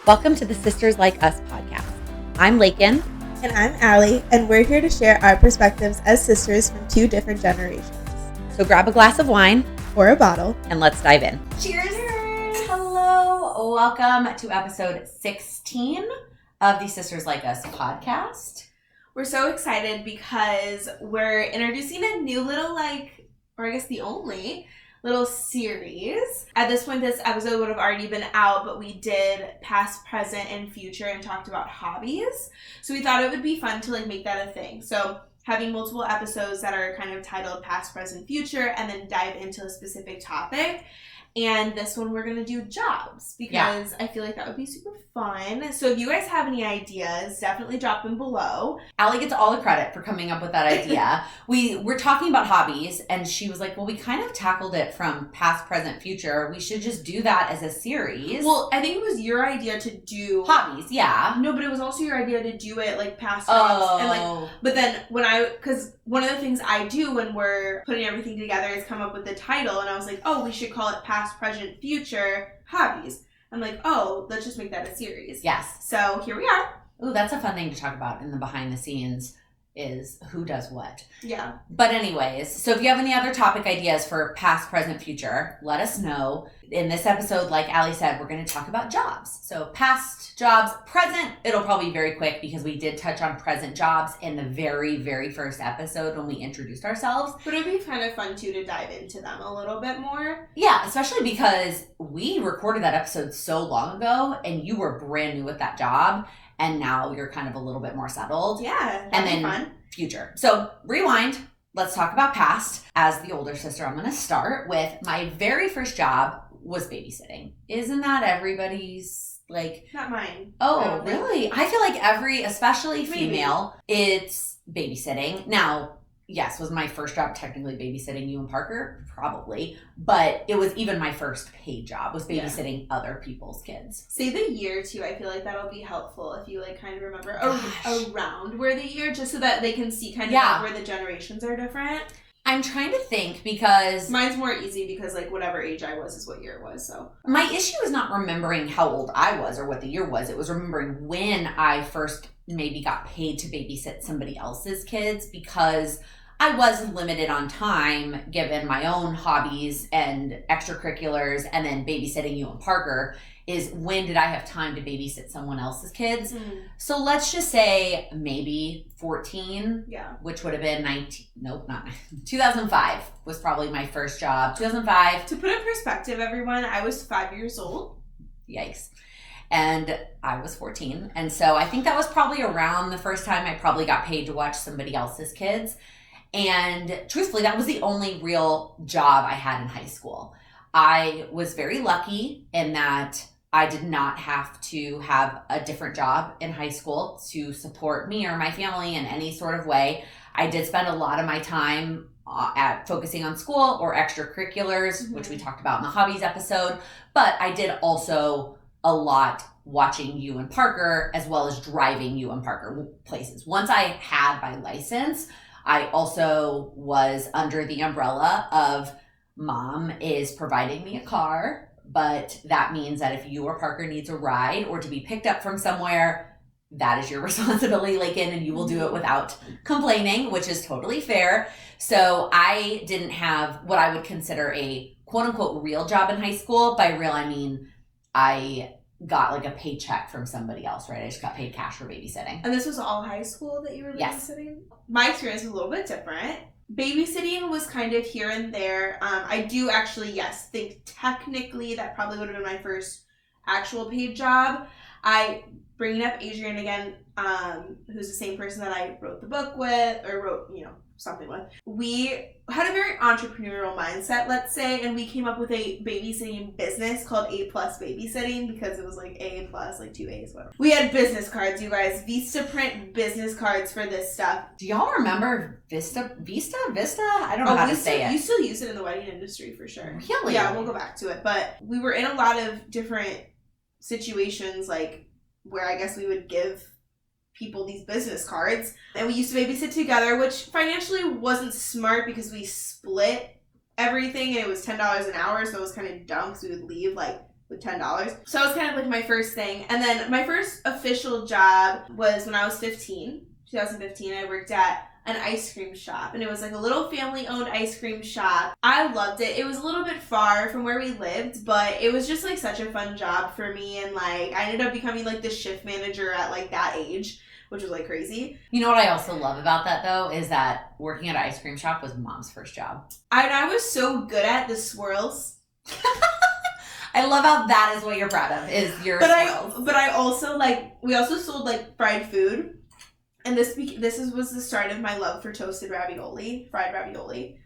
Welcome to the Sisters Like Us podcast. I'm Lakin. And I'm Allie, and we're here to share our perspectives as sisters from two different generations. So grab a glass of wine or a bottle, and let's dive in. Cheers! Hello! Welcome to episode 16 of the Sisters Like Us podcast. We're so excited because we're introducing a new little, or I guess the only little series. At this point, this episode would have already been out, but we did past, present, and future and talked about hobbies. So we thought it would be fun to make that a thing. So having multiple episodes that are kind of titled past, present, future, and then dive into a specific topic. And this one we're going to do jobs because I feel like that would be super fun. So if you guys have any ideas, definitely drop them below. Allie gets all the credit for coming up with that idea. We're talking about hobbies, and she was like, well, we kind of tackled it from past, present, future. We should just do that as a series. Well, I think it was your idea to do hobbies, yeah. No, but it was also your idea to do it past jobs. And but then because one of the things I do when we're putting everything together is come up with the title, and I was like, oh, we should call it past, present, future, hobbies. I'm like, oh, let's just make that a series. Yes. So here we are. Ooh, that's a fun thing to talk about in the behind the scenes is who does what. Yeah. But anyways, so if you have any other topic ideas for past, present, future, let us know. In this episode, like Allie said, we're going to talk about jobs. So past jobs, present, it'll probably be very quick because we did touch on present jobs in the very, very first episode when we introduced ourselves. But it would be kind of fun, too, to dive into them a little bit more. Yeah, especially because we recorded that episode so long ago and you were brand new with that job. And now you're kind of a little bit more settled. Yeah, and then fun. Future. So rewind. Let's talk about past. As the older sister, I'm going to start with my very first job was babysitting. Isn't that everybody's Not mine. Oh, really? I feel like especially female, it's babysitting. Now, yes, was my first job technically babysitting you and Parker? Probably. But it was even my first paid job was babysitting other people's kids. Say the year, too. I feel like that'll be helpful if you, kind of remember around where the year, just so that they can see kind of where the generations are different. I'm trying to think because... Mine's more easy because, whatever age I was is what year it was, so... My issue is not remembering how old I was or what the year was. It was remembering when I first maybe got paid to babysit somebody else's kids because... I was limited on time given my own hobbies and extracurriculars and then babysitting you and Parker is when did I have time to babysit someone else's kids? So let's just say maybe 14, which would have been 2005 was probably my first job. 2005. To put in perspective, everyone, I was 5 years old. Yikes. And I was 14. And so I think that was probably around the first time I probably got paid to watch somebody else's kids. And truthfully, that was the only real job I had in high school. I was very lucky in that I did not have to have a different job in high school to support me or my family in any sort of way. I did spend a lot of my time at focusing on school or extracurriculars, which we talked about in the hobbies episode. But I did also a lot watching you and Parker as well as driving you and Parker places. Once I had my license, I also was under the umbrella of mom is providing me a car, but that means that if you or Parker needs a ride or to be picked up from somewhere, that is your responsibility, Lakin, and you will do it without complaining, which is totally fair. So I didn't have what I would consider a quote-unquote real job in high school. By real, I mean I got a paycheck from somebody else, right? I just got paid cash for babysitting. And this was all high school that you were babysitting? Yes. My experience was a little bit different. Babysitting was kind of here and there. I do actually, think technically that probably would have been my first actual paid job. Bringing up Adrian again, who's the same person that I wrote the book with, or wrote, something with. We had a very entrepreneurial mindset, let's say, and we came up with a babysitting business called A+ Babysitting because it was A+, 2 A's, whatever. We had business cards, you guys. Vistaprint business cards for this stuff. Do y'all remember Vista? I don't know how to say it. You still use it in the wedding industry for sure. Really? Yeah, we'll go back to it. But we were in a lot of different situations, where I guess we would give people these business cards, and we used to babysit together, which financially wasn't smart because we split everything and it was $10 an hour, so it was kind of dumb because we would leave with $10. So that was kind of like my first thing. And then my first official job was when I was 2015. I worked at an ice cream shop, and it was like a little family-owned ice cream shop. I loved it. It was a little bit far from where we lived, but it was just like such a fun job for me, and like I ended up becoming like the shift manager at like that age, which was like crazy. You know what I also love about that though is that working at an ice cream shop was Mom's first job. I was so good at the swirls. I love how that is what you're proud of, is your swirls. But I also like, we also sold like fried food. And this was the start of my love for toasted ravioli, fried ravioli.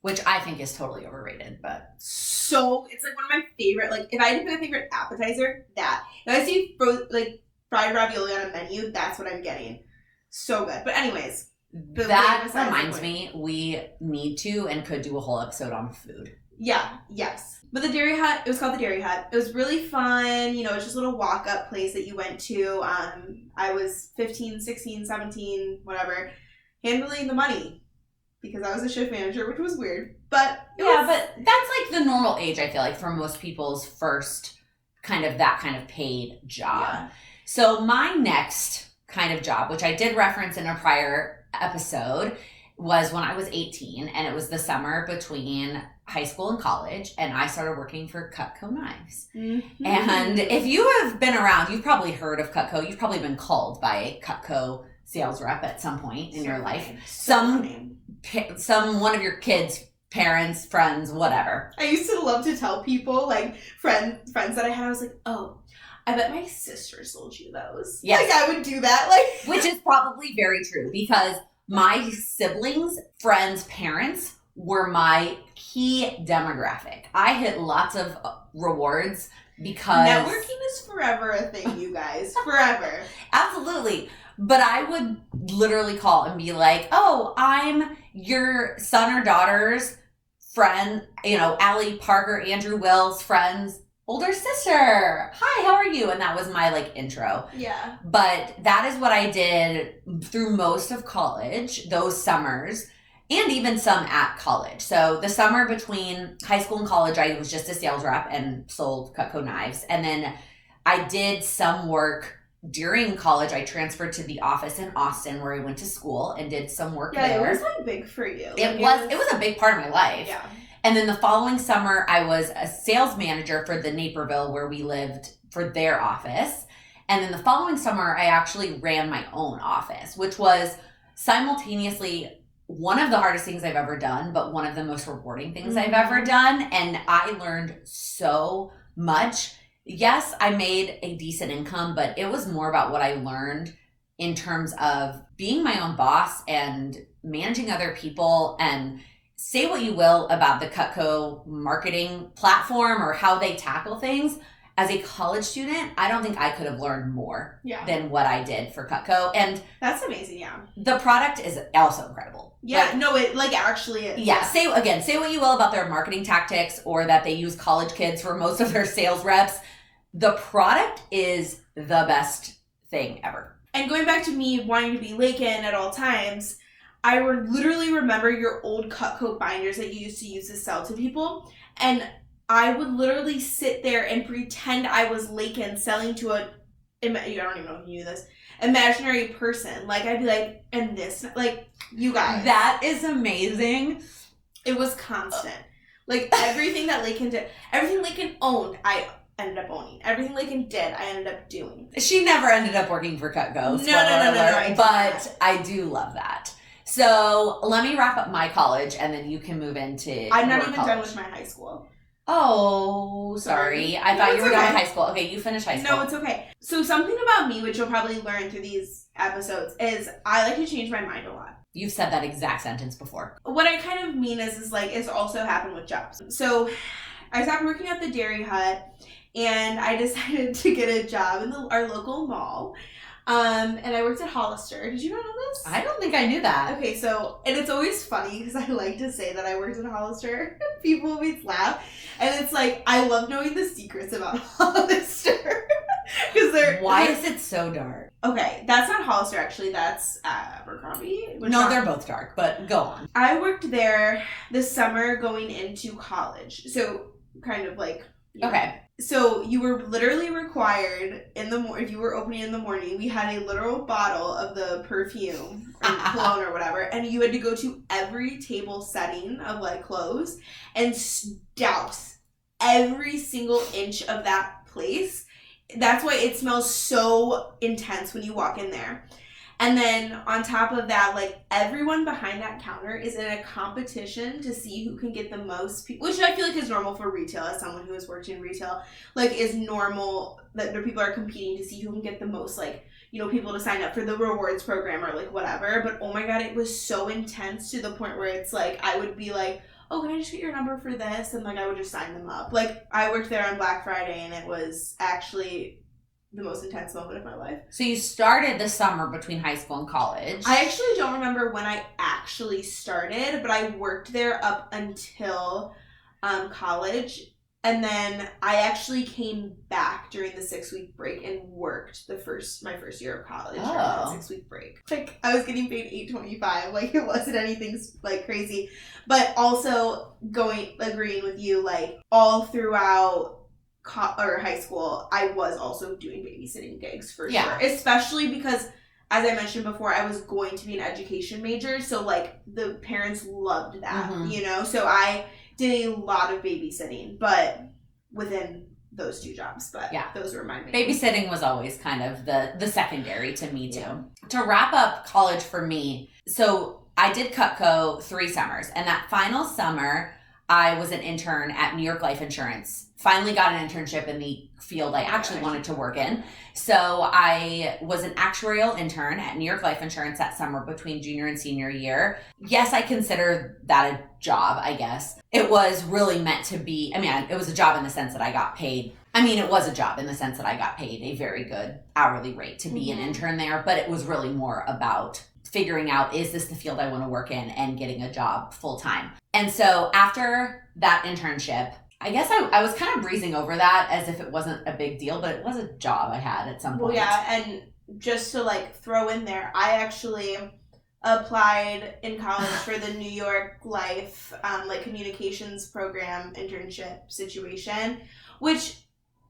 Which I think is totally overrated, but... So, it's like one of my favorite, like, if I had to pick a favorite appetizer, that. If I see, fried ravioli on a menu, that's what I'm getting. So good. But anyways. That reminds me, we need to and could do a whole episode on food. Yeah, yes. But the Dairy Hut, it was called the Dairy Hut. It was really fun. You know, it's just a little walk-up place that you went to. I was 15, 16, 17, whatever, handling the money because I was a shift manager, which was weird. But but that's like the normal age, I feel like, for most people's first that kind of paid job. Yeah. So my next kind of job, which I did reference in a prior episode, was when I was 18, and it was the summer between high school and college, and I started working for Cutco Knives. Mm-hmm. And if you have been around, you've probably heard of Cutco. You've probably been called by a Cutco sales rep at some point in your life. Some one of your kids' parents, friends, whatever. I used to love to tell people, like friends that I had, I was like, oh, I bet my sister sold you those. Yes. Like I would do that. Like which is probably very true because my siblings, friends, parents were my key demographic. I hit lots of rewards because... Networking is forever a thing, you guys. Forever. Absolutely. But I would literally call and be like, oh, I'm your son or daughter's friend, Allie, Parker, Andrew, Will's friend's older sister. Hi, how are you? And that was my intro. Yeah. But that is what I did through most of college, those summers, and even some at college. So the summer between high school and college, I was just a sales rep and sold Cutco Knives. And then I did some work during college. I transferred to the office in Austin where I went to school and did some work there. Yeah, it was big for you. It was a big part of my life. Yeah. And then the following summer, I was a sales manager for the Naperville where we lived for their office. And then the following summer, I actually ran my own office, which was simultaneously one of the hardest things I've ever done, but one of the most rewarding things I've ever done. And I learned so much. Yes, I made a decent income, but it was more about what I learned in terms of being my own boss and managing other people. And say what you will about the Cutco marketing platform or how they tackle things. As a college student, I don't think I could have learned more than what I did for Cutco. And that's amazing, yeah. The product is also incredible. Yeah, it actually is. Yeah, say what you will about their marketing tactics or that they use college kids for most of their sales reps. The product is the best thing ever. And going back to me wanting to be Lakin at all times, I would literally remember your old Cutco binders that you used to sell to people. And I would literally sit there and pretend I was Lakin selling to I don't even know if you knew this, imaginary person. Like, I'd be like, and this, you guys. That is amazing. It was constant. Everything that Lakin did, everything Lakin owned, I ended up owning. Everything Lakin did, I ended up doing. She never ended up working for Cutco. No. But I do love that. So let me wrap up my college, and then you can move into I'm not even done with my high school. Oh, sorry. I thought you were done with high school. Okay, you finished high school. No, it's okay. So something about me, which you'll probably learn through these episodes, is I like to change my mind a lot. You've said that exact sentence before. What I kind of mean is it's also happened with jobs. So I stopped working at the Dairy Hut, and I decided to get a job in our local mall. And I worked at Hollister. Did you not know this? I don't think I knew that. Okay, so, and it's always funny because I like to say that I worked at Hollister. People always laugh. And it's I love knowing the secrets about Hollister. Why is it so dark? Okay, that's not Hollister actually, that's Abercrombie. No, they're both dark, but go on. I worked there this summer going into college. So, kind of Okay. So you were literally required if you were opening in the morning, we had a literal bottle of the perfume or cologne or whatever, and you had to go to every table setting of like clothes and douse every single inch of that place. That's why it smells so intense when you walk in there. And then on top of that, like everyone behind that counter is in a competition to see who can get the most people, which I feel like is normal for retail. As someone who has worked in retail, like is normal that the people are competing to see who can get the most, like, you know, people to sign up for the rewards program or like whatever. But oh my God, it was so intense to the point where it's like, I would be like, oh, can I just get your number for this? And like, I would just sign them up. Like I worked there on Black Friday and it was actually the most intense moment of my life. So you started the summer between high school and college. I actually don't remember when I actually started, but I worked there up until college. And then I actually came back during the 6-week break and worked my first year of college during that 6-week break. Like I was getting paid $8.25. Like it wasn't anything like crazy. But also agreeing with you, like all throughout high school, I was also doing babysitting gigs for sure. Especially because, as I mentioned before, I was going to be an education major, so like the parents loved that, you know. So I did a lot of babysitting, but within those two jobs. But yeah, those were my main. Babysitting was always kind of the secondary to me too. Yeah. To wrap up college for me, so I did Cutco 3 summers, and that final summer I was an intern at New York Life Insurance. Finally got an internship in the field I actually wanted to work in. So I was an actuarial intern at New York Life Insurance that summer between junior and senior year. Yes, I consider that a job, I guess. It was really meant to be, it was a job in the sense that I got paid. It was a job in the sense that I got paid a very good hourly rate to be an intern there, but it was really more about figuring out, is this the field I want to work in, and getting a job full time. And so after that internship, I guess I was kind of breezing over that as if it wasn't a big deal, but it was a job I had at some point. Well, yeah, and just to like throw in there, I actually applied in college for the New York Life like communications program internship situation, which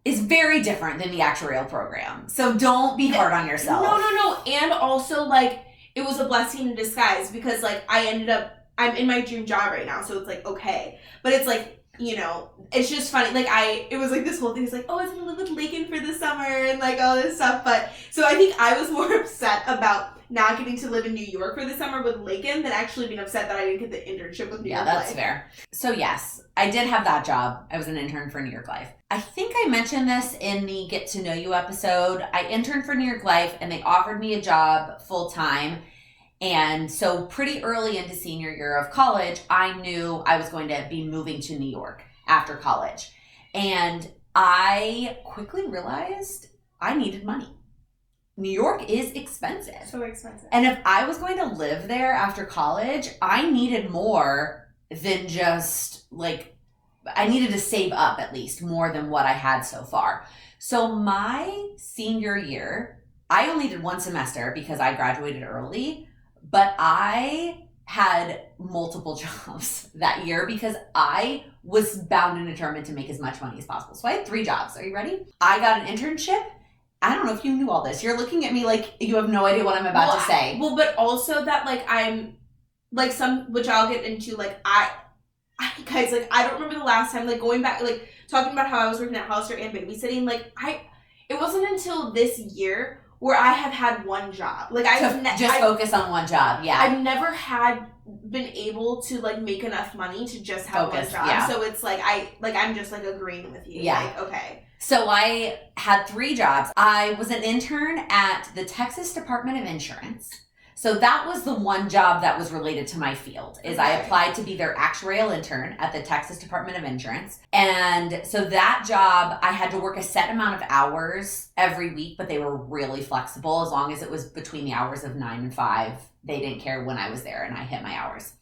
is very different than the actuarial program. So don't be hard on yourself. No. And also like it was a blessing in disguise because like I'm in my dream job right now, so it's like okay. But it's like, you know, it's just funny. Like it was like this whole thing. It's like, oh, I was gonna live with Lakin for the summer and like all this stuff. But so I think I was more upset about not getting to live in New York for the summer with Lakin than actually being upset that I didn't get the internship with New York Life. Yeah, that's fair. So yes, I did have that job. I was an intern for New York Life. I think I mentioned this in the Get to Know You episode. I interned for New York Life and they offered me a job full time. And so pretty early into senior year of college, I knew I was going to be moving to New York after college. And I quickly realized I needed money. New York is expensive. So expensive. And if I was going to live there after college, I needed more than just like, I needed to save up at least more than what I had so far. So my senior year, I only did 1 semester because I graduated early. But I had multiple jobs that year because I was bound and determined to make as much money as possible. So I had 3 jobs. Are you ready? I got an internship. I don't know if you knew all this. You're looking at me like you have no idea what I'm about to say. But also that like I'm like which I'll get into, like I guys, like I don't remember the last time, like going back, like talking about how I was working at Hollister and babysitting, like it wasn't until this year where I have had 1 job. Like focus on 1 job. Yeah. I've never been able to like make enough money to just have 1 job. Yeah. So it's like I'm just like agreeing with you. Yeah. Like, okay. So I had 3 jobs. I was an intern at the Texas Department of Insurance. So that was the one job that was related to my field, is I applied to be their actuarial intern at the Texas Department of Insurance. And so that job, I had to work a set amount of hours every week, but they were really flexible as long as it was between the hours of 9 and 5. They didn't care when I was there and I hit my hours.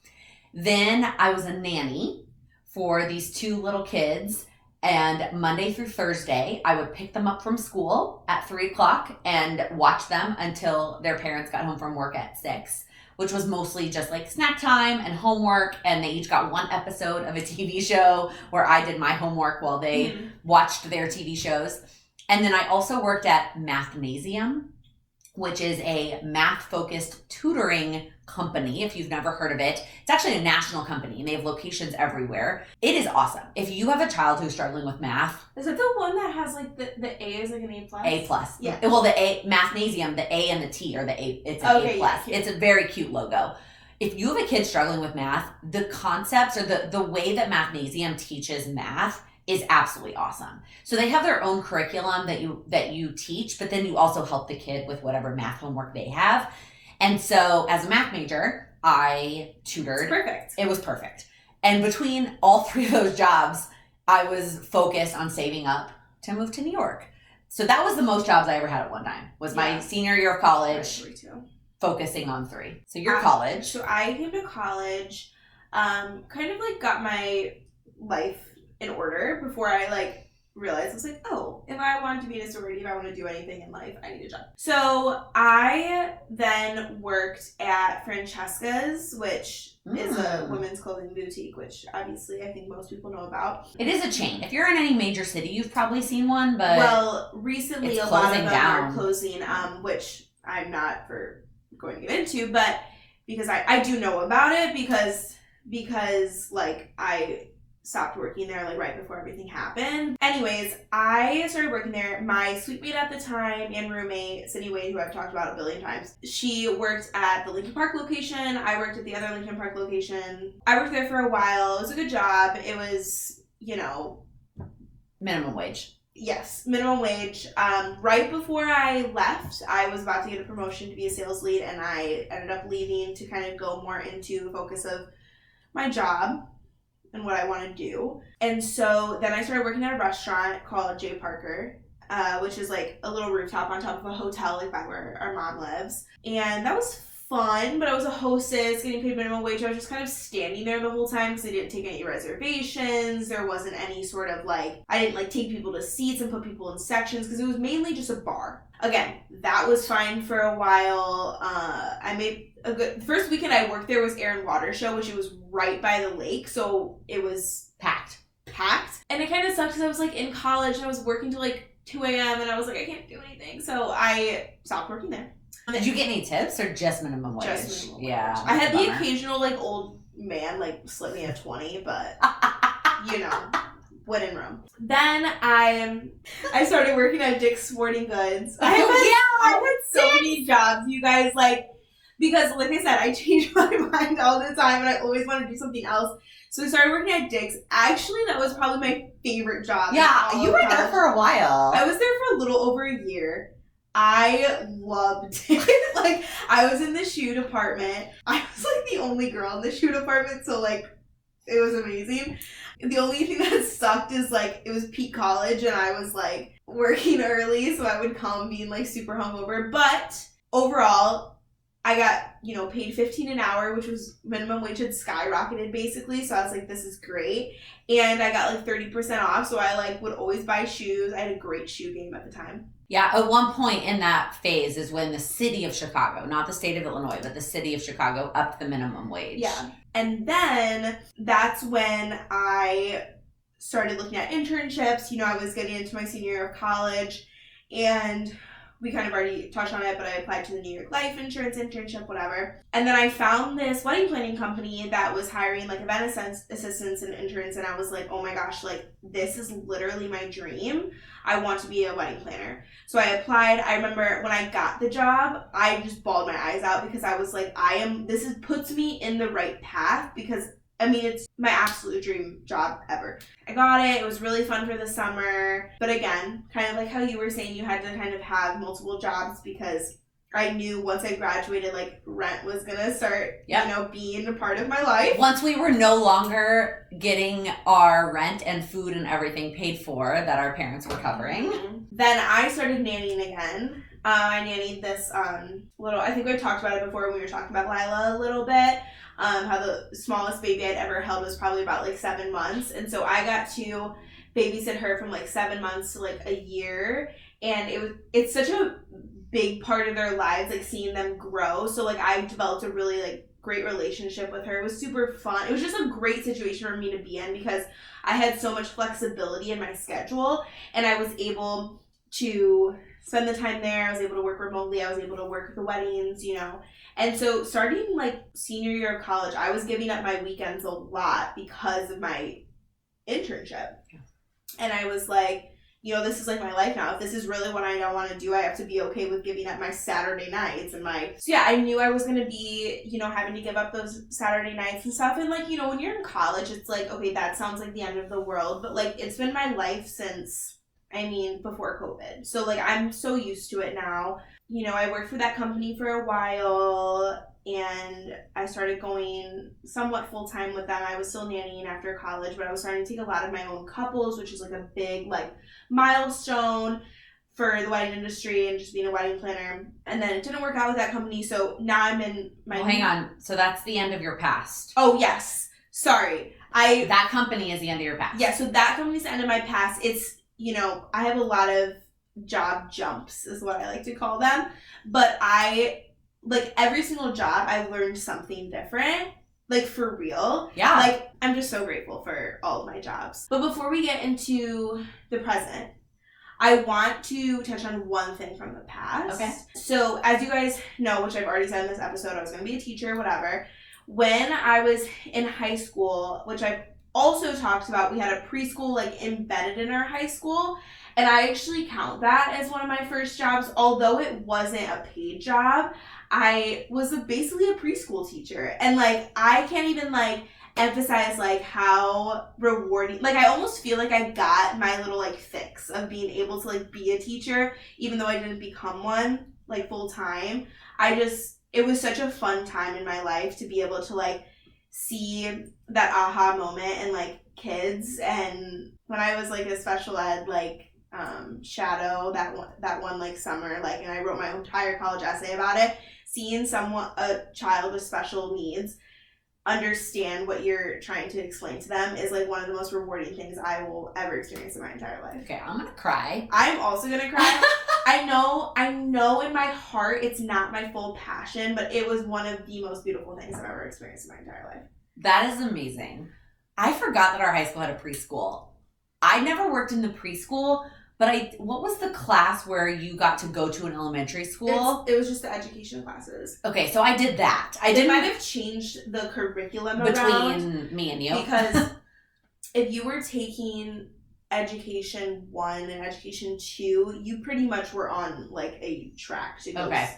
Then I was a nanny for these 2 little kids. And Monday through Thursday, I would pick them up from school at 3 o'clock and watch them until their parents got home from work at 6. which was mostly just like snack time and homework. And they each got one episode of a TV show where I did my homework while they watched their TV shows. And then I also worked at Mathnasium, which is a math-focused tutoring company, if you've never heard of it. It's actually a national company, and they have locations everywhere. It is awesome. If you have a child who's struggling with math... Is it the one that has, like, the A is like an A+? A+. Yeah. Well, the A, Mathnasium, the A and the T are the A. It's an A+. Yeah, it's a very cute logo. If you have a kid struggling with math, the concepts or the way that Mathnasium teaches math is absolutely awesome. So they have their own curriculum that you teach, but then you also help the kid with whatever math homework they have. And so as a math major, I tutored. It's perfect. It was perfect. And between all three of those jobs, I was focused on saving up to move to New York. So that was the most jobs I ever had at one time, was my senior year of college, focusing on 3. So your college. So I came to college, kind of like got my life in order before I like realized I was like, oh, if I want to be in a sorority, if I want to do anything in life, I need a job. So I then worked at Francesca's, which is a women's clothing boutique, which obviously I think most people know about. It is a chain. If you're in any major city, you've probably seen one, but well, recently a lot of them are closing, which I'm not for going to get into, but because I do know about it because like I stopped working there like right before everything happened. Anyways, I started working there. My sweet mate at the time and roommate, Sydney Wade, who I've talked about a billion times, she worked at the Lincoln Park location. I worked at the other Lincoln Park location. I worked there for a while. It was a good job. It was, minimum wage. Yes, minimum wage. Right before I left, I was about to get a promotion to be a sales lead, and I ended up leaving to kind of go more into the focus of my job and what I want to do. And so then I started working at a restaurant called J. Parker, which is like a little rooftop on top of a hotel like by where our mom lives. And that was fun, but I was a hostess getting paid minimum wage. I was just kind of standing there the whole time because they didn't take any reservations. There wasn't any sort of like, I didn't like take people to seats and put people in sections because it was mainly just a bar. Again, that was fine for a while. I made the first weekend I worked there was Air and Water Show, which it was right by the lake, so it was packed. And it kind of sucked because I was like in college and I was working till like 2 a.m. and I was like, I can't do anything, so I stopped working there. Did you get any tips or just minimum wage? Just minimum wage. Yeah. I had the occasional like old man like slip me a 20, but when in Rome. Then I started working at Dick's Sporting Goods. I had so many jobs, you guys, like, because like I said, I change my mind all the time and I always want to do something else. So I started working at Dick's. Actually, that was probably my favorite job. Yeah, you were there for a while. I was there for a little over a year. I loved it. Like, I was in the shoe department. I was like the only girl in the shoe department, so like it was amazing. The only thing that sucked is like it was peak college and I was like working early, so I would come being like super hungover. But overall, I got, paid $15 an hour, which was minimum wage had skyrocketed basically. So I was like, this is great. And I got like 30% off. So I like would always buy shoes. I had a great shoe game at the time. Yeah, at one point in that phase is when the city of Chicago, not the state of Illinois, but the city of Chicago upped the minimum wage. Yeah. And then that's when I started looking at internships. I was getting into my senior year of college and we kind of already touched on it, but I applied to the New York Life Insurance internship, whatever. And then I found this wedding planning company that was hiring like event assistants and interns. And I was like, oh my gosh, like this is literally my dream. I want to be a wedding planner. So I applied. I remember when I got the job, I just bawled my eyes out because I was like, puts me in the right path because it's my absolute dream job ever. I got it. It was really fun for the summer. But again, kind of like how you were saying, you had to kind of have multiple jobs because I knew once I graduated, like rent was going to start, being a part of my life. Once we were no longer getting our rent and food and everything paid for that our parents were covering. Mm-hmm. Then I started nannying again. I nannied this I think we talked about it before when we were talking about Lila a little bit. How the smallest baby I'd ever held was probably about like 7 months. And so I got to babysit her from like 7 months to like a year. And it's such a big part of their lives, like seeing them grow. So like I developed a really like great relationship with her. It was super fun. It was just a great situation for me to be in because I had so much flexibility in my schedule, and I was able to spend the time there. I was able to work remotely. I was able to work the weddings, you know. And so starting like senior year of college, I was giving up my weekends a lot because of my internship. Yeah. And I was like, you know, this is like my life now. If this is really what I don't want to do, I have to be okay with giving up my Saturday nights and my... So yeah, I knew I was going to be, you know, having to give up those Saturday nights and stuff. And like, you know, when you're in college, it's like, okay, that sounds like the end of the world. But like, it's been my life since, I mean, before COVID. So like, I'm so used to it now. You know, I worked for that company for a while, and I started going somewhat full-time with them. I was still nannying after college, but I was starting to take a lot of my own couples, which is like a big like milestone for the wedding industry and just being a wedding planner. And then it didn't work out with that company, so now I'm in my... Well, hang on. So that's the end of your past. Oh, yes. Sorry. That company is the end of your past. Yeah, so that company's the end of my past. It's, you know, I have a lot of job jumps is what I like to call them. But like every single job, I learned something different, like for real. Yeah. Like I'm just so grateful for all of my jobs. But before we get into the present, I want to touch on one thing from the past. Okay. So as you guys know, which I've already said in this episode, I was going to be a teacher, whatever. When I was in high school, which I've also talked about, we had a preschool like embedded in our high school. And I actually count that as one of my first jobs. Although it wasn't a paid job, I was basically a preschool teacher. And like, I can't even like emphasize like how rewarding, like I almost feel like I got my little like fix of being able to like be a teacher, even though I didn't become one like full time. It was such a fun time in my life to be able to like see that aha moment in like kids. And when I was like a special ed like shadow that one like summer, like, and I wrote my entire college essay about it, seeing a child with special needs understand what you're trying to explain to them is like one of the most rewarding things I will ever experience in my entire life. Okay, I'm gonna cry. I'm also gonna cry. I know in my heart it's not my full passion, but it was one of the most beautiful things I've ever experienced in my entire life. That is amazing. I forgot that our high school had a preschool. I never worked in the preschool, but what was the class where you got to go to an elementary school? It was just the education classes. Okay, so I did that. They might have changed the curriculum between me and you. Because if you were taking Education 1 and Education 2, you pretty much were on like a track to go. Okay.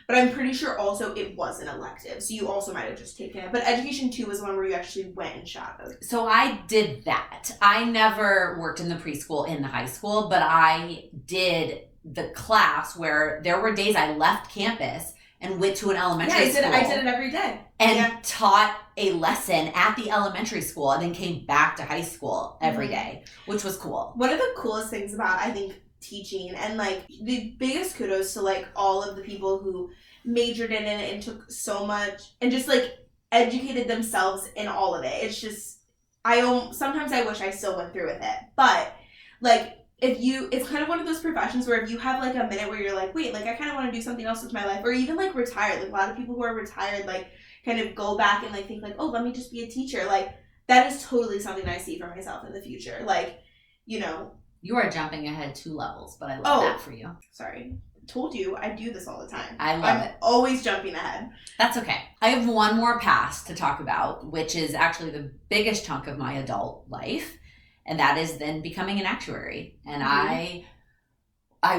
But I'm pretty sure also it was an elective, so you also might have just taken it. But Education 2 was one where you actually went and shadowed. So I did that. I never worked in the preschool in the high school, but I did the class where there were days I left campus and went to an elementary school. I did it every day. And taught a lesson at the elementary school and then came back to high school every day, which was cool. One of the coolest things about, I think, teaching, and like the biggest kudos to like all of the people who majored in it and took so much and just like educated themselves in all of it. It's just sometimes I wish I still went through with it, but like it's kind of one of those professions where if you have like a minute where you're like, wait, like I kind of want to do something else with my life, or even like retired, like a lot of people who are retired like kind of go back and like think like, oh, let me just be a teacher. Like that is totally something I see for myself in the future. Like, you know, you are jumping ahead 2 levels, but I love that for you. Sorry. Told you I do this all the time. I'm always jumping ahead. That's okay. I have one more past to talk about, which is actually the biggest chunk of my adult life, and that is then becoming an actuary. And I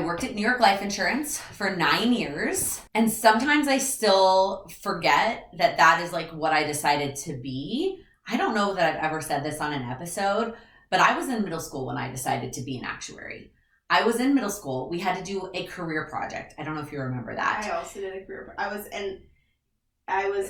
worked at New York Life Insurance for 9 years, and sometimes I still forget that is like what I decided to be. I don't know that I've ever said this on an episode, but I was in middle school when I decided to be an actuary. I was in middle school. We had to do a career project. I don't know if you remember that. I also did a career I was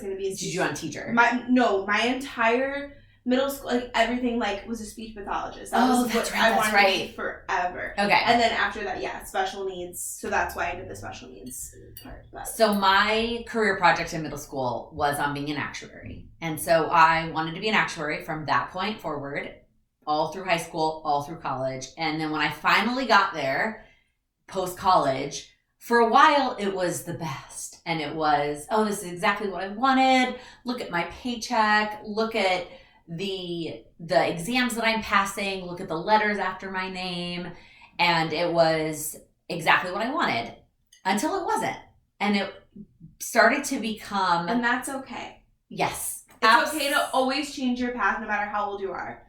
going to be a teacher. Did you on teacher? My entire middle school, like everything, like was a speech pathologist. That was that's what right. I That's wanted right. to be forever. Okay. And then after that, special needs. So that's why I did the special needs part. But. So my career project in middle school was on being an actuary. And so I wanted to be an actuary from that point forward, all through high school, all through college. And then when I finally got there, post-college, for a while, it was the best. And it was, oh, this is exactly what I wanted. Look at my paycheck. Look at the exams that I'm passing. Look at the letters after my name. And it was exactly what I wanted until it wasn't. And it started to become... And that's okay. Yes. It's okay to always change your path no matter how old you are.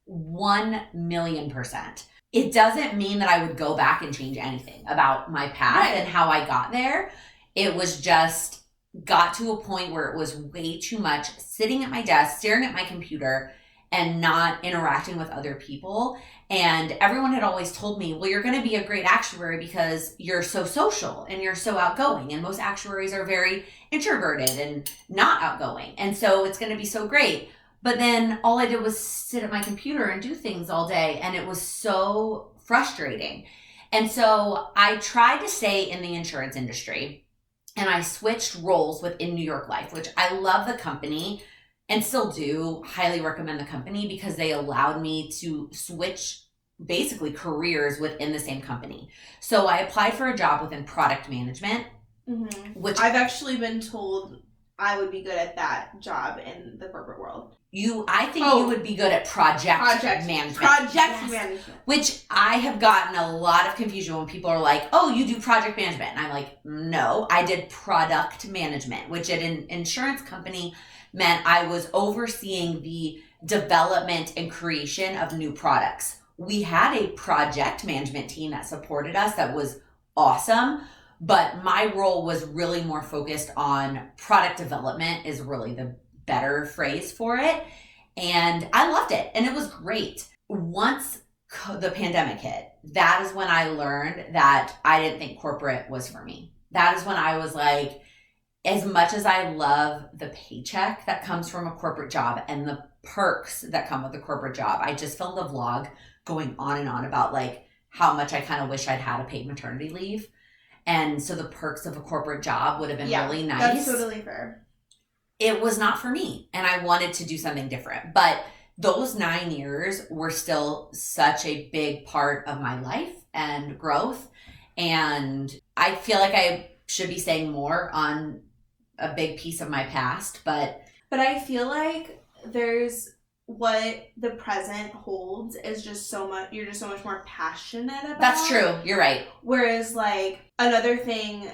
1,000,000%. It doesn't mean that I would go back and change anything about my path and how I got there. It was just got to a point where it was way too much sitting at my desk, staring at my computer, and not interacting with other people. And everyone had always told me, well, you're going to be a great actuary because you're so social and you're so outgoing. And most actuaries are very introverted and not outgoing. And so it's going to be so great. But then all I did was sit at my computer and do things all day. And it was so frustrating. And so I tried to stay in the insurance industry. And I switched roles within New York Life, which I love the company and still do highly recommend the company because they allowed me to switch basically careers within the same company. So I applied for a job within product management, which I've actually been told I would be good at that job in the corporate world. I think you would be good at project management. Project management. Which I have gotten a lot of confusion when people are like, oh, you do project management. And I'm like, no, I did product management, which at an insurance company meant I was overseeing the development and creation of new products. We had a project management team that supported us that was awesome. But my role was really more focused on product development is really the better phrase for it. And I loved it. And it was great. Once the pandemic hit, that is when I learned that I didn't think corporate was for me. That is when I was like, as much as I love the paycheck that comes from a corporate job and the perks that come with a corporate job, I just filmed a vlog going on and on about like how much I kind of wish I'd had a paid maternity leave. And so the perks of a corporate job would have been really nice. That's totally fair. It was not for me. And I wanted to do something different. But those 9 years were still such a big part of my life and growth. And I feel like I should be saying more on a big piece of my past. But I feel like there's what the present holds is just so much, you're just so much more passionate about. That's true. You're right. Whereas like another thing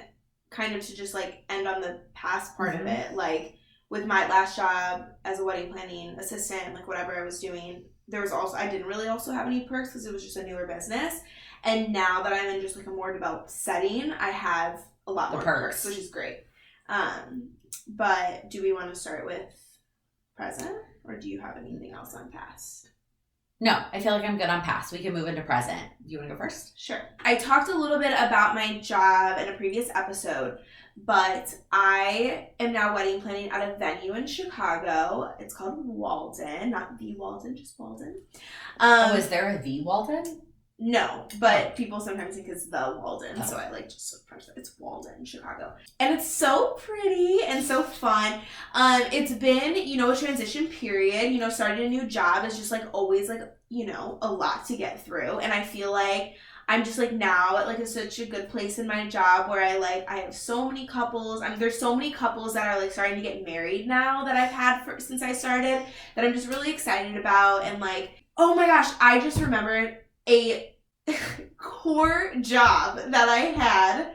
kind of to just like end on the past part of it, like with my last job as a wedding planning assistant, like whatever I was doing, there was also, I didn't really also have any perks because it was just a newer business. And now that I'm in just like a more developed setting, I have a lot more perks, which is great. But do we want to start with present? Or do you have anything else on past? No, I feel like I'm good on past. We can move into present. Do you want to go first? Sure. I talked a little bit about my job in a previous episode, but I am now wedding planning at a venue in Chicago. It's called Walden, not the Walden, just Walden. Is there a the Walden? No, but people sometimes think it's the Walden, so I like just it's Walden, Chicago. And it's so pretty and so fun. It's been, a transition period. Starting a new job is just like always like, a lot to get through. And I feel like I'm just like now at like such a good place in my job where I have so many couples. There's so many couples that are like starting to get married now that I've had since I started that I'm just really excited about. And like, oh my gosh, I just remembered a core job that I had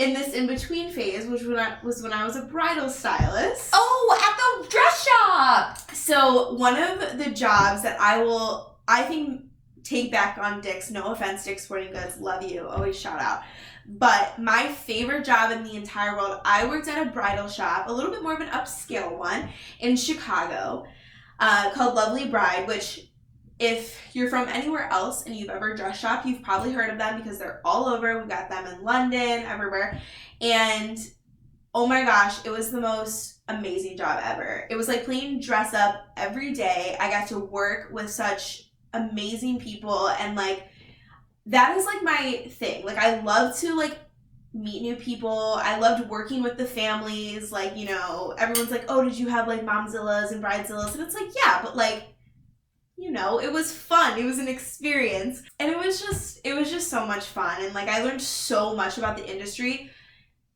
in this in-between phase, which was when I was a bridal stylist. Oh, at the dress shop! So one of the jobs that I think, take back on Dick's, no offense, Dick's Sporting Goods, love you, always shout out. But my favorite job in the entire world, I worked at a bridal shop, a little bit more of an upscale one in Chicago, called Lovely Bride, which if you're from anywhere else and you've ever dress shop, you've probably heard of them because they're all over. We've got them in London, everywhere. And oh my gosh, it was the most amazing job ever. It was like playing dress up every day. I got to work with such amazing people and like that is like my thing. Like I love to like meet new people. I loved working with the families. Like, everyone's like, oh, did you have like momzillas and bridezillas? And it's like, yeah, but like you know, it was fun. It was an experience. And it was just so much fun. And like I learned so much about the industry,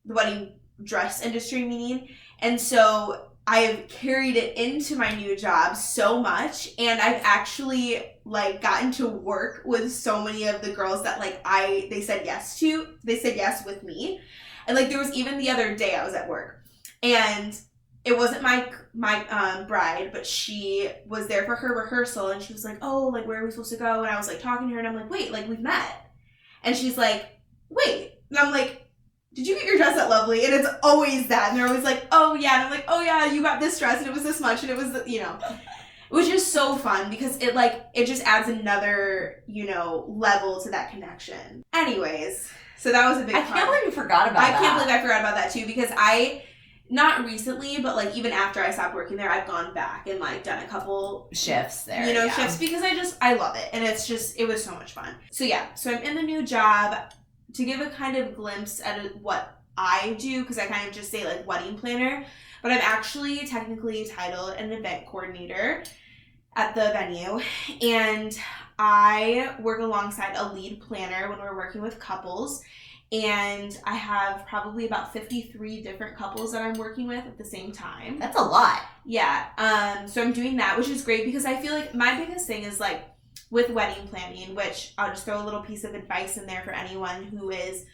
the wedding dress industry meaning. And so I have carried it into my new job so much, and I've actually like gotten to work with so many of the girls that like they said yes to. They said yes with me. And like there was even the other day I was at work, and it wasn't my bride, but she was there for her rehearsal, and she was like, "Oh, like where are we supposed to go?" And I was like talking to her, and I'm like, "Wait, like we've met." And she's like, "Wait." And I'm like, "Did you get your dress at Lovely?" And it's always that. And they're always like, "Oh yeah." And I'm like, "Oh yeah, you got this dress and it was this much." And it was, you know, it was just so fun because it just adds another, you know, level to that connection. Anyways, so that was a big part. I can't believe you forgot about that. I can't believe I forgot about that too, because not recently, but like even after I stopped working there, I've gone back and like done a couple shifts there. You know, shifts, because I love it. And it was so much fun. So yeah, so I'm in the new job. To give a kind of glimpse at what I do, because I kind of just say like wedding planner, but I'm actually technically titled an event coordinator at the venue, and I work alongside a lead planner when we're working with couples, and I have probably about 53 different couples that I'm working with at the same time. That's a lot. Yeah, so I'm doing that, which is great, because I feel like my biggest thing is like with wedding planning, which I'll just throw a little piece of advice in there for anyone who is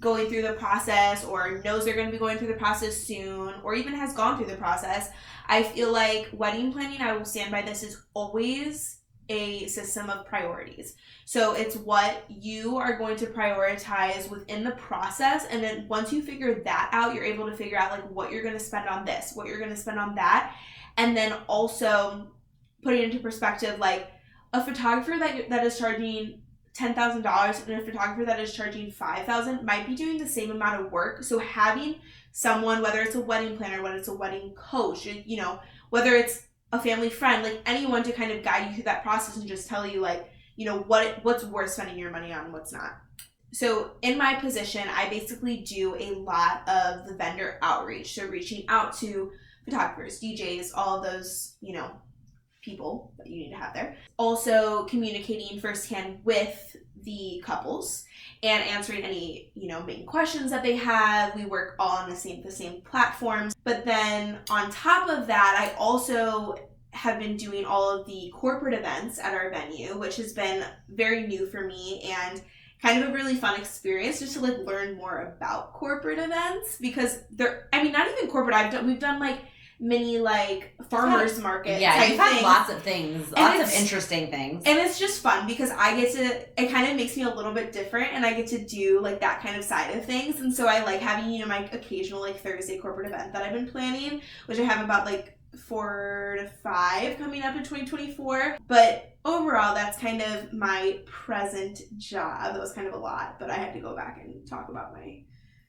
going through the process or knows they're going to be going through the process soon, or even has gone through the process. I feel like wedding planning, I will stand by this, is always a system of priorities. So it's what you are going to prioritize within the process, and then once you figure that out, you're able to figure out like what you're going to spend on this, what you're going to spend on that, and then also put it into perspective, like a photographer that is charging $10,000 and a photographer that is charging $5,000 might be doing the same amount of work. So having someone, whether it's a wedding planner, whether it's a wedding coach, you know, whether it's a family friend, like anyone to kind of guide you through that process and just tell you like, you know, what's worth spending your money on and what's not. So in my position, I basically do a lot of the vendor outreach. So reaching out to photographers, DJs, all of those, you know, people that you need to have there. Also communicating firsthand with the couples and answering any, you know, main questions that they have. We work all on the same platforms. But then on top of that, I also have been doing all of the corporate events at our venue, which has been very new for me and kind of a really fun experience just to like learn more about corporate events, because not even corporate, we've done like mini like farmers market type you've had things. lots of things, lots of interesting things, and it's just fun because it kind of makes me a little bit different, and I get to do like that kind of side of things. And so I like having, you know, my occasional like Thursday corporate event that I've been planning, which I have about like 4 to 5 coming up in 2024. But overall, that's kind of my present job. That was kind of a lot, but I had to go back and talk about my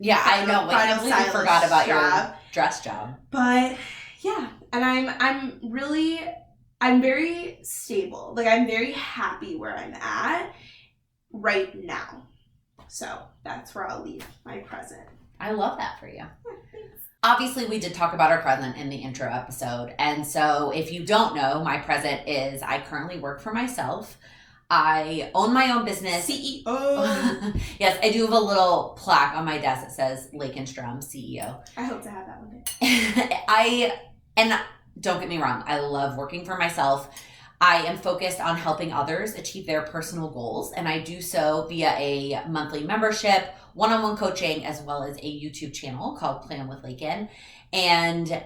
I know. I completely forgot about your dress job. But yeah, and I'm very stable. Like I'm very happy where I'm at right now. So that's where I'll leave my present. I love that for you. Yeah, thanks. Obviously, we did talk about our present in the intro episode. And so if you don't know, my present is I currently work for myself. I own my own business. CEO. Yes, I do have a little plaque on my desk that says Lakenstrom CEO. I hope to have that one day. And don't get me wrong, I love working for myself. I am focused on helping others achieve their personal goals, and I do so via a monthly membership, one-on-one coaching, as well as a YouTube channel called Plan with Laken. And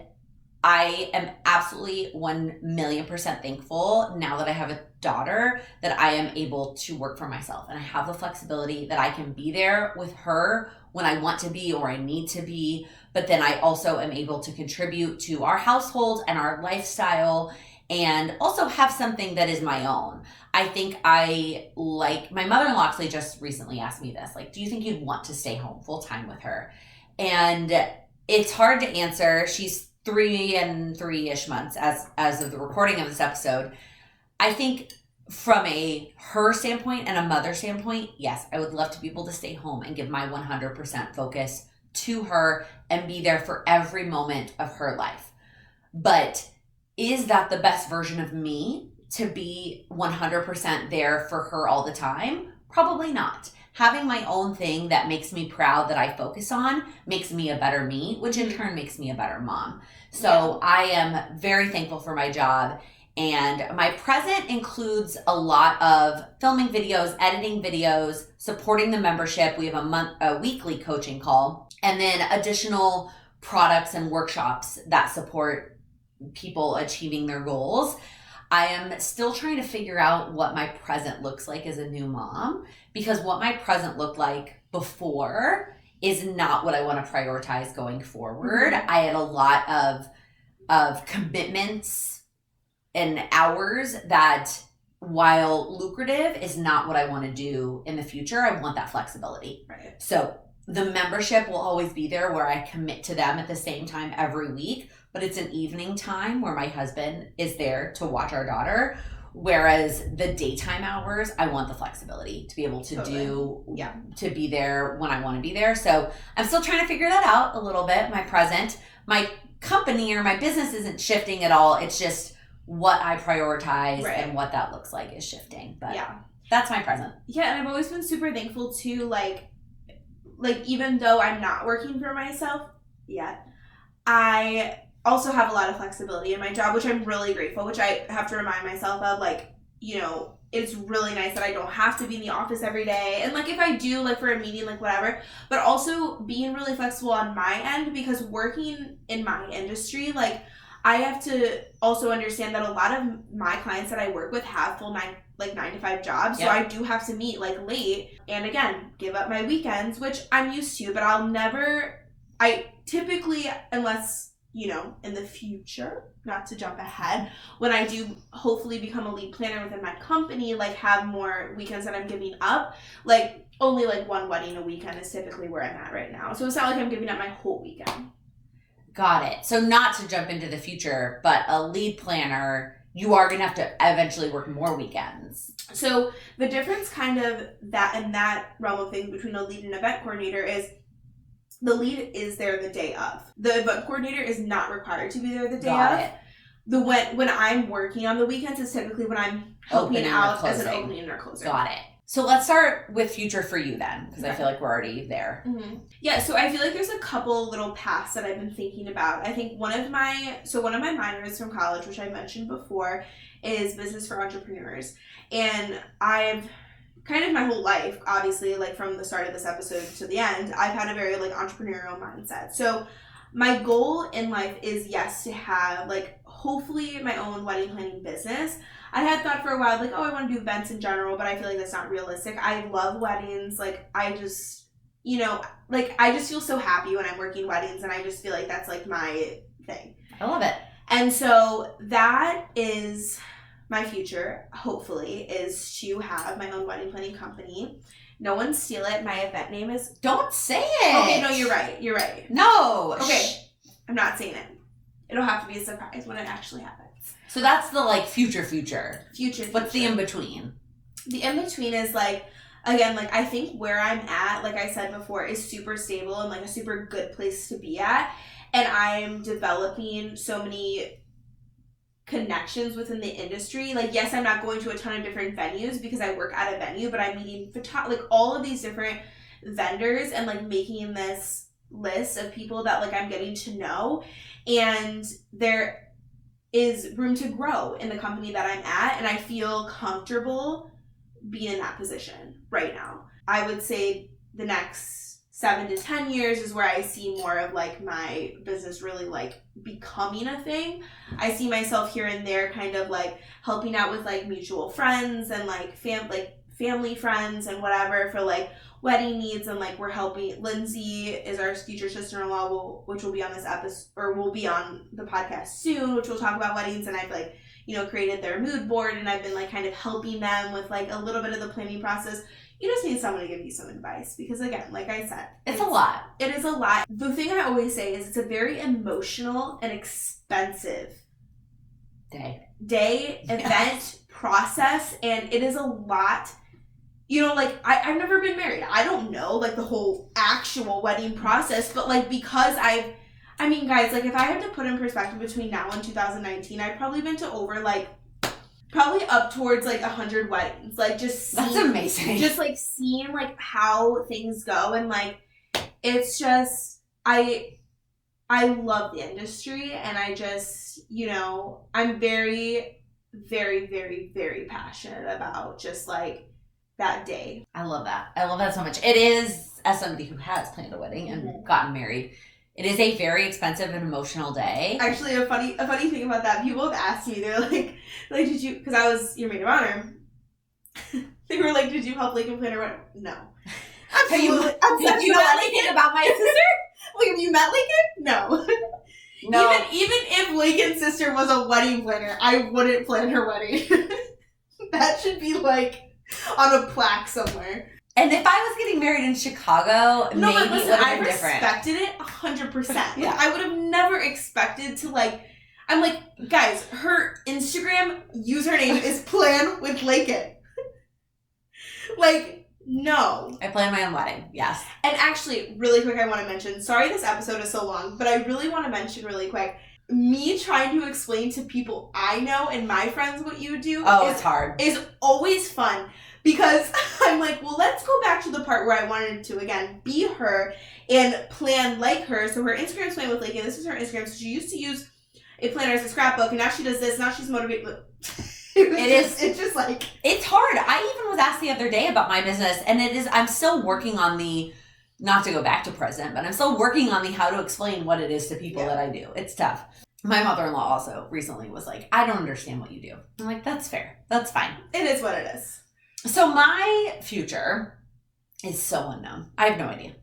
I am absolutely 1,000,000% thankful now that I have a daughter that I am able to work for myself, and I have the flexibility that I can be there with her when I want to be or I need to be, but then I also am able to contribute to our household and our lifestyle and also have something that is my own. I think my mother-in-law actually just recently asked me this, like, do you think you'd want to stay home full time with her? And it's hard to answer. She's 3 and 3-ish months as of the recording of this episode. I think from her standpoint and a mother standpoint, yes, I would love to be able to stay home and give my 100% focus to her and be there for every moment of her life. But is that the best version of me to be 100% there for her all the time? Probably not. Having my own thing that makes me proud that I focus on makes me a better me, which in turn makes me a better mom. So I am very thankful for my job. And my present includes a lot of filming videos, editing videos, supporting the membership. We have a weekly coaching call, and then additional products and workshops that support people achieving their goals. I am still trying to figure out what my present looks like as a new mom, because what my present looked like before is not what I want to prioritize going forward. Mm-hmm. I had a lot of commitments and hours that, while lucrative, is not what I want to do in the future. I want that flexibility. Right. So the membership will always be there where I commit to them at the same time every week, but it's an evening time where my husband is there to watch our daughter. Whereas the daytime hours, I want the flexibility to be able to to be there when I want to be there. So I'm still trying to figure that out a little bit. My present, my company or my business isn't shifting at all. It's just what I prioritize and what that looks like is shifting. But that's my present. Yeah, and I've always been super thankful too, like even though I'm not working for myself yet, I also have a lot of flexibility in my job, which I'm really grateful, which I have to remind myself of, like, you know, it's really nice that I don't have to be in the office every day. And like if I do, like for a meeting, like whatever, but also being really flexible on my end, because working in my industry, like I have to also understand that a lot of my clients that I work with have full 9 to 5 jobs. So I do have to meet like late and again, give up my weekends, which I'm used to, but I typically, unless, you know, in the future, not to jump ahead, when I do hopefully become a lead planner within my company, like have more weekends that I'm giving up, like only like one wedding a weekend is typically where I'm at right now. So it's not like I'm giving up my whole weekend. Got it. So not to jump into the future, but a lead planner, you are going to have to eventually work more weekends. So the difference kind of that in that realm of things between a lead and event coordinator is the lead is there the day of. The event coordinator is not required to be there the day of. When I'm working on the weekends is typically when I'm helping out as an opening or closer. Got it. So let's start with future for you then, because I feel like we're already there. Mm-hmm. Yeah, so I feel like there's a couple little paths that I've been thinking about. I think one of my minors from college, which I mentioned before, is business for entrepreneurs. And I've kind of my whole life, obviously, like from the start of this episode to the end, I've had a very like entrepreneurial mindset. So my goal in life is, yes, to have like hopefully my own wedding planning business. I had thought for a while, like, oh, I want to do events in general, but I feel like that's not realistic. I love weddings. Like, I just, you know, like, I just feel so happy when I'm working weddings, and I just feel like that's, like, my thing. I love it. And so that is my future, hopefully, is to have my own wedding planning company. No one steal it. My event name is... Don't say it! Okay, no, you're right. You're right. No! Okay, I'm not saying it. It'll have to be a surprise when it actually happens. So that's the, like, future. Future. What's the in-between? The in-between is, like, again, like, I think where I'm at, like I said before, is super stable and, like, a super good place to be at. And I'm developing so many connections within the industry. Like, yes, I'm not going to a ton of different venues because I work at a venue, but I'm meeting, like, all of these different vendors and, like, making this list of people that, like, I'm getting to know. And there is room to grow in the company that I'm at, and I feel comfortable being in that position right now. I would say the next 7 to 10 years is where I see more of like my business really like becoming a thing. I see myself here and there kind of like helping out with like mutual friends and like family friends and whatever for like wedding needs, and like we're helping. Lindsay is our future sister-in-law, which will be on this episode, or will be on the podcast soon, which will talk about weddings. And I've like, you know, created their mood board, and I've been like kind of helping them with like a little bit of the planning process. You just need someone to give you some advice, because again, like I said, it's a lot. It is a lot. The thing I always say is it's a very emotional and expensive day event process, and it is a lot. You know, like, I've never been married. I don't know, like, the whole actual wedding process. But, like, because I mean, guys, like, if I had to put in perspective between now and 2019, I've probably been to over, like, probably up towards like 100 weddings. Like just That's amazing. Just like seeing like how things go, and like it's just I love the industry, and I just, you know, I'm very, very, very, very passionate about just like that day. I love that. I love that so much. It is, as somebody who has planned a wedding and gotten married, it is a very expensive and emotional day. Actually, a funny thing about that, people have asked me, they're like did you, because I was your maid of honor, they were like, did you help Lincoln plan her wedding? No. Absolutely. Have you know anything about my sister? Like, have you met Lincoln? No. No. Even if Lincoln's sister was a wedding planner, I wouldn't plan her wedding. That should be like on a plaque somewhere. And if I was getting married in Chicago, no, maybe but listen, it would I have been different. respected it 100%. Yeah. Like, I would have never expected to like. I'm like, guys, her Instagram username is Plan with Lincoln. Like, no. I planned my own wedding, yes. And actually, really quick, I want to mention, sorry this episode is so long, but I really want to mention really quick, me trying to explain to people I know and my friends what you do It's hard. Is always fun, because I'm like, well, let's go back to the part where I wanted to, again, be her and plan like her. So her Instagram's Plan with Lincoln. This is her Instagram. So she used to use a planner as a scrapbook, and now she does this. Now she's motivated. It's just like, it's hard. I even was asked the other day about my business, and I'm still working on the, not to go back to present, but I'm still working on the how to explain what it is to people that I do. It's tough. My mother-in-law also recently was like, I don't understand what you do. I'm like, that's fair. That's fine. it is what it is. So my future is so unknown. I have no idea.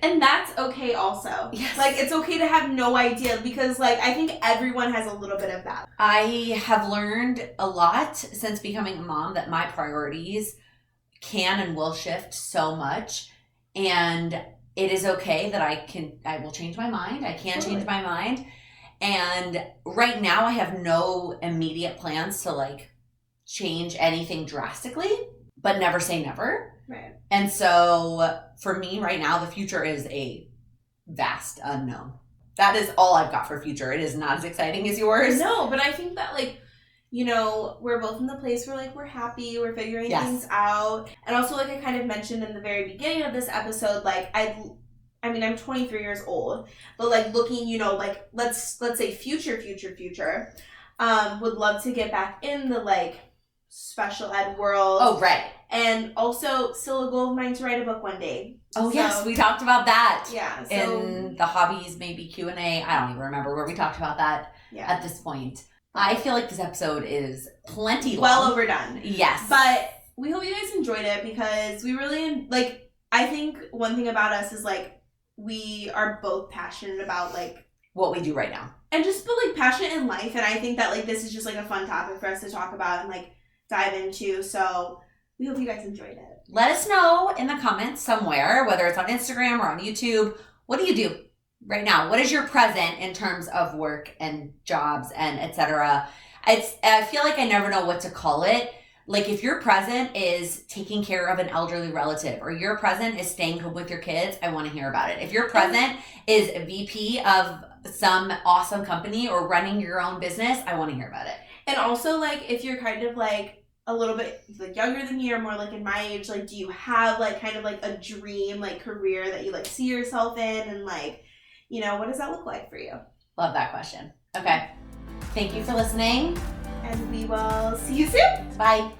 And that's okay also. Yes. Like, it's okay to have no idea, because like I think everyone has a little bit of that. I have learned a lot since becoming a mom that my priorities can and will shift so much, and it is okay that I will change my mind. I can change my mind. And right now I have no immediate plans to like change anything drastically, but never say never. Right. And so for me right now, the future is a vast unknown. That is all I've got for future. It is not as exciting as yours. No, but I think that like, you know, we're both in the place where like we're happy, we're figuring things out. And also, like I kind of mentioned in the very beginning of this episode, like I mean, I'm 23 years old, but like looking, you know, like let's say future, would love to get back in the like special ed world. Oh, right. And also still a goal of mine to write a book one day. Oh, yes, we talked about that. Yeah. So, in the hobbies, maybe Q&A. I don't even remember where we talked about that at this point. I feel like this episode is plenty long. Well overdone. Yes. But we hope you guys enjoyed it, because we really, like, I think one thing about us is like we are both passionate about like what we do right now. And just but like passionate in life, and I think that like this is just like a fun topic for us to talk about and like dive into. So we hope you guys enjoyed it. Let us know in the comments somewhere, whether it's on Instagram or on YouTube, what do you do right now? What is your present in terms of work and jobs and etc.? I feel like I never know what to call it. Like if your present is taking care of an elderly relative, or your present is staying home with your kids, I want to hear about it. If your present is a VP of some awesome company or running your own business, I want to hear about it. And also, like, if you're kind of like a little bit like younger than me or more like in my age, like do you have like kind of like a dream like career that you like see yourself in, and like, you know, what does that look like for you? Love that question. Okay. Thank you for listening. And we will see you soon. Bye.